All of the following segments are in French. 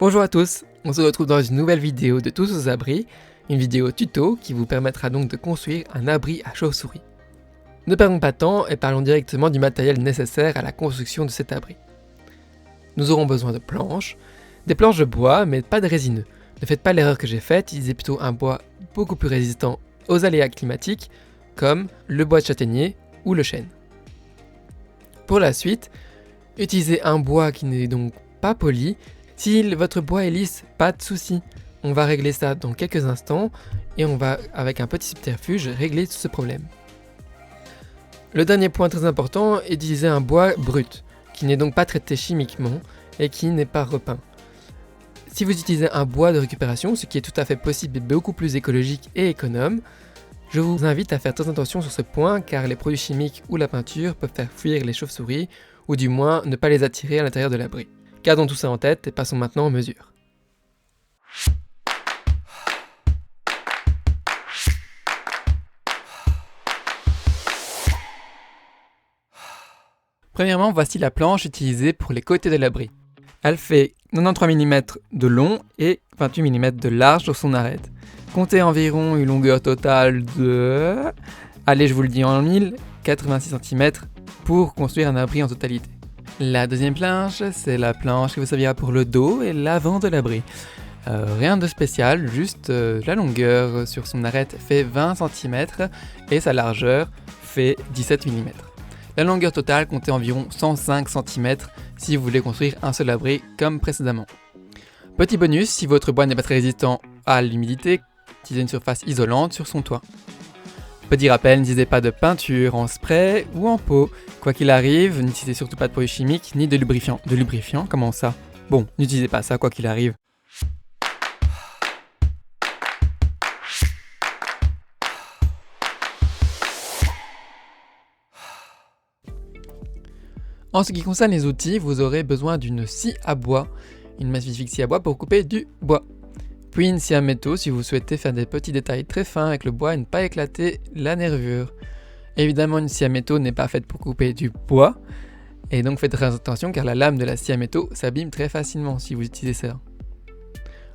Bonjour à tous, on se retrouve dans une nouvelle vidéo de Tous aux abris, une vidéo tuto qui vous permettra donc de construire un abri à chauve-souris. Ne perdons pas de temps et parlons directement du matériel nécessaire à la construction de cet abri. Nous aurons besoin de planches, des planches de bois mais pas de résineux. Ne faites pas l'erreur que j'ai faite, utilisez plutôt un bois beaucoup plus résistant aux aléas climatiques comme le bois de châtaignier ou le chêne. Pour la suite, utilisez un bois qui n'est donc pas poli. Si votre bois est lisse, pas de souci. On va régler ça dans quelques instants et on va, avec un petit subterfuge, régler ce problème. Le dernier point très important est d'utiliser un bois brut, qui n'est donc pas traité chimiquement et qui n'est pas repeint. Si vous utilisez un bois de récupération, ce qui est tout à fait possible et beaucoup plus écologique et économe, je vous invite à faire très attention sur ce point car les produits chimiques ou la peinture peuvent faire fuir les chauves-souris ou du moins ne pas les attirer à l'intérieur de l'abri. Gardons tout ça en tête et passons maintenant aux mesures. Premièrement, voici la planche utilisée pour les côtés de l'abri. Elle fait 93 mm de long et 28 mm de large sur son arête. Comptez environ une longueur totale de... Allez, je vous le dis en 1000, 86 cm pour construire un abri en totalité. La deuxième planche, c'est la planche qui vous servira pour le dos et l'avant de l'abri. Rien de spécial, juste la longueur sur son arête fait 20 cm et sa largeur fait 17 mm. La longueur totale comptez environ 105 cm si vous voulez construire un seul abri comme précédemment. Petit bonus, si votre bois n'est pas très résistant à l'humidité, utilisez une surface isolante sur son toit. Petit rappel, n'utilisez pas de peinture en spray ou en pot. Quoi qu'il arrive, n'utilisez surtout pas de produits chimiques ni de lubrifiant. De lubrifiant, comment ça? Bon, n'utilisez pas ça quoi qu'il arrive. En ce qui concerne les outils, vous aurez besoin d'une scie à bois, une magnifique scie à bois pour couper du bois. Puis une scie à métaux si vous souhaitez faire des petits détails très fins avec le bois et ne pas éclater la nervure. Évidemment, une scie à métaux n'est pas faite pour couper du bois, et donc faites très attention car la lame de la scie à métaux s'abîme très facilement si vous utilisez ça.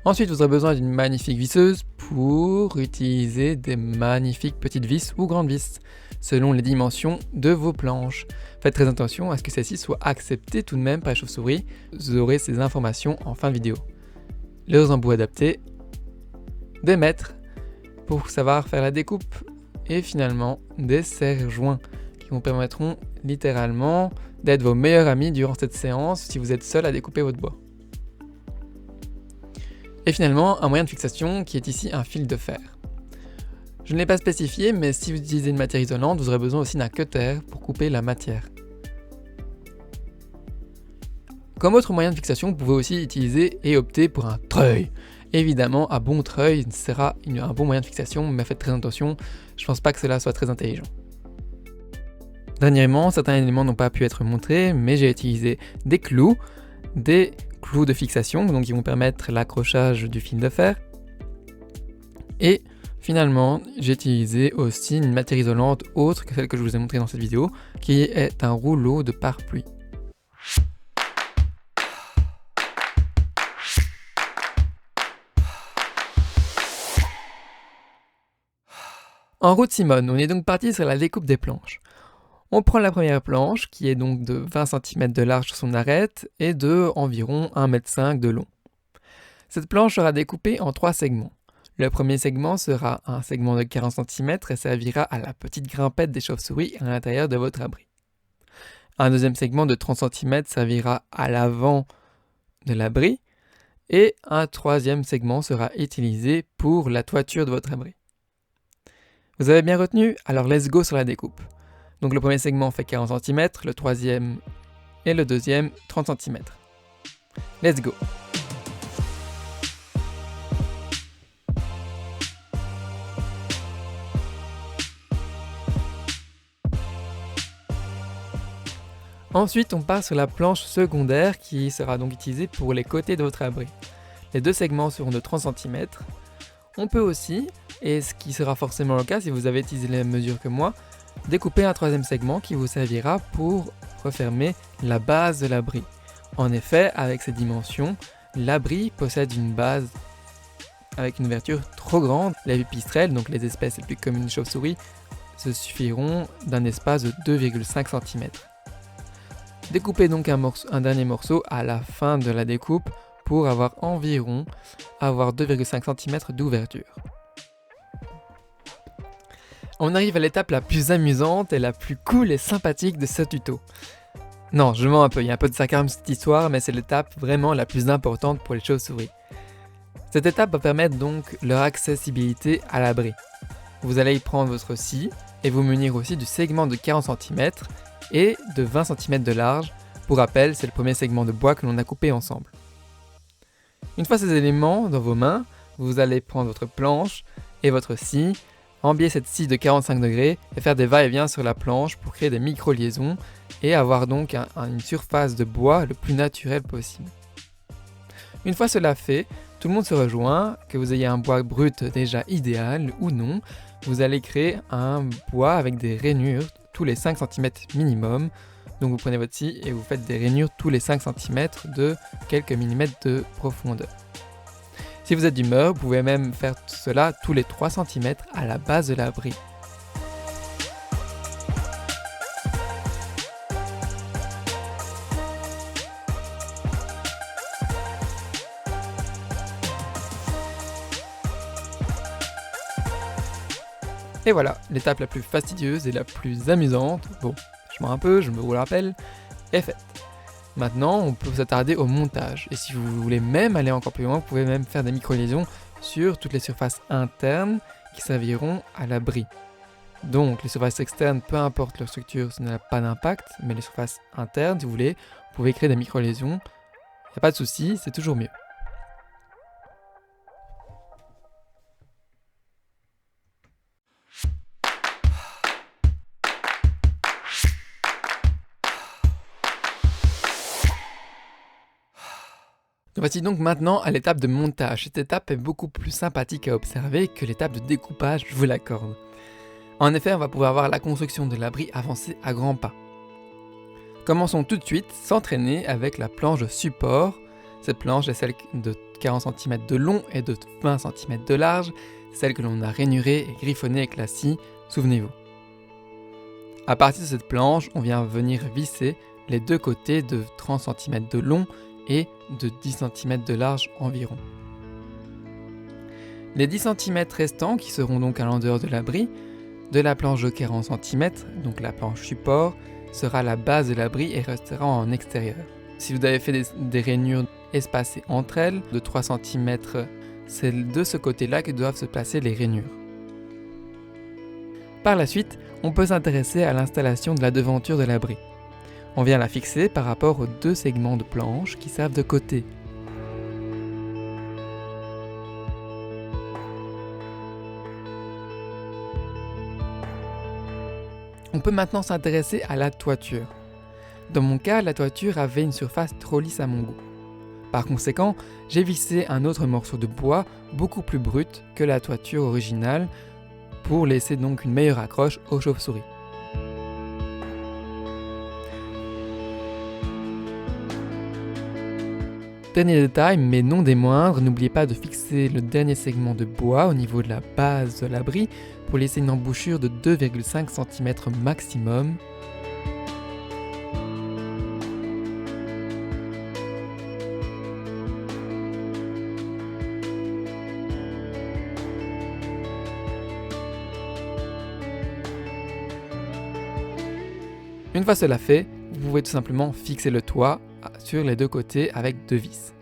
Ensuite, vous aurez besoin d'une magnifique visseuse pour utiliser des magnifiques petites vis ou grandes vis, selon les dimensions de vos planches. Faites très attention à ce que celles-ci soient acceptées tout de même par les chauves-souris, vous aurez ces informations en fin de vidéo. Les embouts adaptés, des mètres pour savoir faire la découpe et finalement des serre-joints qui vous permettront littéralement d'être vos meilleurs amis durant cette séance si vous êtes seul à découper votre bois. Et finalement un moyen de fixation qui est ici un fil de fer. Je ne l'ai pas spécifié mais si vous utilisez une matière isolante vous aurez besoin aussi d'un cutter pour couper la matière. Comme autre moyen de fixation, vous pouvez aussi utiliser et opter pour un treuil. Évidemment, un bon treuil sera un bon moyen de fixation, mais faites très attention, je pense pas que cela soit très intelligent. Dernièrement, certains éléments n'ont pas pu être montrés, mais j'ai utilisé des clous de fixation, donc qui vont permettre l'accrochage du fil de fer. Et finalement, j'ai utilisé aussi une matière isolante autre que celle que je vous ai montrée dans cette vidéo, qui est un rouleau de pare-pluie. En route Simone, on est donc parti sur la découpe des planches. On prend la première planche qui est donc de 20 cm de large sur son arête et de environ 1,5 m de long. Cette planche sera découpée en 3 segments. Le premier segment sera un segment de 40 cm et servira à la petite grimpette des chauves-souris à l'intérieur de votre abri. Un deuxième segment de 30 cm servira à l'avant de l'abri et un troisième segment sera utilisé pour la toiture de votre abri. Vous avez bien retenu? Alors let's go sur la découpe. Donc le premier segment fait 40 cm, le troisième et le deuxième 30 cm. Let's go! Ensuite, on part sur la planche secondaire qui sera donc utilisée pour les côtés de votre abri. Les deux segments seront de 30 cm. On peut aussi, et ce qui sera forcément le cas si vous avez utilisé les mêmes mesures que moi, découper un troisième segment qui vous servira pour refermer la base de l'abri. En effet, avec ces dimensions, l'abri possède une base avec une ouverture trop grande. Les pipistrelles, donc les espèces les plus communes de chauves-souris, se suffiront d'un espace de 2,5 cm. Découpez donc un dernier morceau à la fin de la découpe pour avoir environ 2,5 cm d'ouverture. On arrive à l'étape la plus amusante et la plus cool et sympathique de ce tuto. Non, je mens un peu, il y a un peu de sarcasme cette histoire, mais c'est l'étape vraiment la plus importante pour les chauves-souris. Cette étape va permettre donc leur accessibilité à l'abri. Vous allez y prendre votre scie et vous munir aussi du segment de 40 cm et de 20 cm de large. Pour rappel, c'est le premier segment de bois que l'on a coupé ensemble. Une fois ces éléments dans vos mains, vous allez prendre votre planche et votre scie, embier cette scie de 45 degrés et faire des va-et-vient sur la planche pour créer des micro-liaisons et avoir donc une surface de bois le plus naturelle possible. Une fois cela fait, tout le monde se rejoint, que vous ayez un bois brut déjà idéal ou non, vous allez créer un bois avec des rainures tous les 5 cm minimum. Donc vous prenez votre scie et vous faites des rainures tous les 5 cm de quelques millimètres de profondeur. Si vous êtes d'humeur, vous pouvez même faire cela tous les 3 cm à la base de l'abri. Et voilà, l'étape la plus fastidieuse et la plus amusante, bon, je mens un peu, je vous le rappelle, est faite. Maintenant, on peut s'attarder au montage. Et si vous voulez même aller encore plus loin, vous pouvez même faire des micro-liaisons sur toutes les surfaces internes qui serviront à l'abri. Donc, les surfaces externes, peu importe leur structure, ça n'a pas d'impact, mais les surfaces internes, si vous voulez, vous pouvez créer des micro-liaisons. Il n'y a pas de souci, c'est toujours mieux. Voici donc maintenant à l'étape de montage. Cette étape est beaucoup plus sympathique à observer que l'étape de découpage, je vous l'accorde. En effet, on va pouvoir voir la construction de l'abri avancer à grands pas. Commençons tout de suite sans traîner avec la planche de support. Cette planche est celle de 40 cm de long et de 20 cm de large, celle que l'on a rainurée et griffonnée avec la scie, souvenez-vous. À partir de cette planche, on vient venir visser les deux côtés de 30 cm de long et de 10 cm de large environ. Les 10 cm restants, qui seront donc à l'endehors de l'abri, de la planche de 40 cm, donc la planche support, sera la base de l'abri et restera en extérieur. Si vous avez fait des rainures espacées entre elles de 3 cm, c'est de ce côté-là que doivent se placer les rainures. Par la suite, on peut s'intéresser à l'installation de la devanture de l'abri. On vient la fixer par rapport aux deux segments de planche qui servent de côté. On peut maintenant s'intéresser à la toiture. Dans mon cas, la toiture avait une surface trop lisse à mon goût. Par conséquent, j'ai vissé un autre morceau de bois beaucoup plus brut que la toiture originale pour laisser donc une meilleure accroche aux chauves-souris. Dernier détail, mais non des moindres, n'oubliez pas de fixer le dernier segment de bois au niveau de la base de l'abri pour laisser une embouchure de 2,5 cm maximum. Une fois cela fait, vous pouvez tout simplement fixer le toit sur les deux côtés avec deux vis.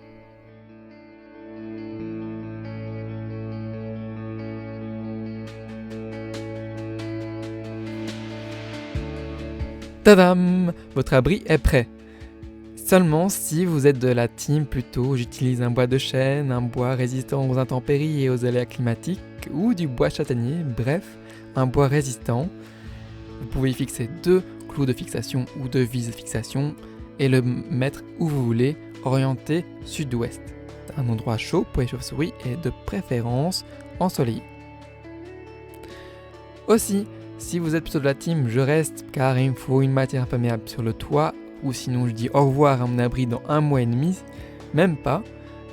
Tadam! Votre abri est prêt. Seulement si vous êtes de la team plutôt j'utilise un bois de chêne, un bois résistant aux intempéries et aux aléas climatiques ou du bois châtaignier, bref, un bois résistant. Vous pouvez y fixer deux clous de fixation ou deux vis de fixation et le mettre où vous voulez, orienté sud-ouest. Un endroit chaud pour les chauves-souris et de préférence ensoleillé. Aussi, si vous êtes plutôt de la team je reste car il me faut une matière imperméable sur le toit ou sinon je dis au revoir à mon abri dans 1 mois et demi, même pas,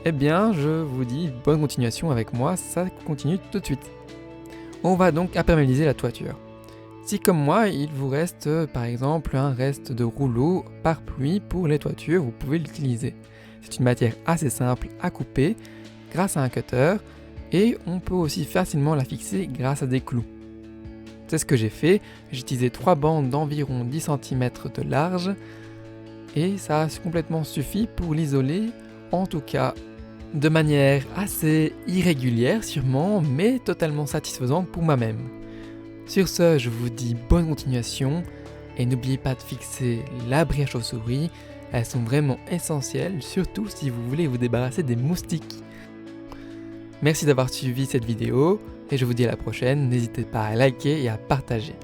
Eh bien, je vous dis bonne continuation avec moi, ça continue tout de suite. On va donc imperméabiliser la toiture. Si comme moi, il vous reste par exemple un reste de rouleau par pluie pour les toitures, vous pouvez l'utiliser. C'est une matière assez simple à couper grâce à un cutter et on peut aussi facilement la fixer grâce à des clous. C'est ce que j'ai fait, j'ai utilisé 3 bandes d'environ 10 cm de large et ça a complètement suffi pour l'isoler, en tout cas de manière assez irrégulière sûrement, mais totalement satisfaisante pour moi-même. Sur ce, je vous dis bonne continuation et n'oubliez pas de fixer l'abri à chauves-souris, elles sont vraiment essentielles, surtout si vous voulez vous débarrasser des moustiques. Merci d'avoir suivi cette vidéo et je vous dis à la prochaine, n'hésitez pas à liker et à partager.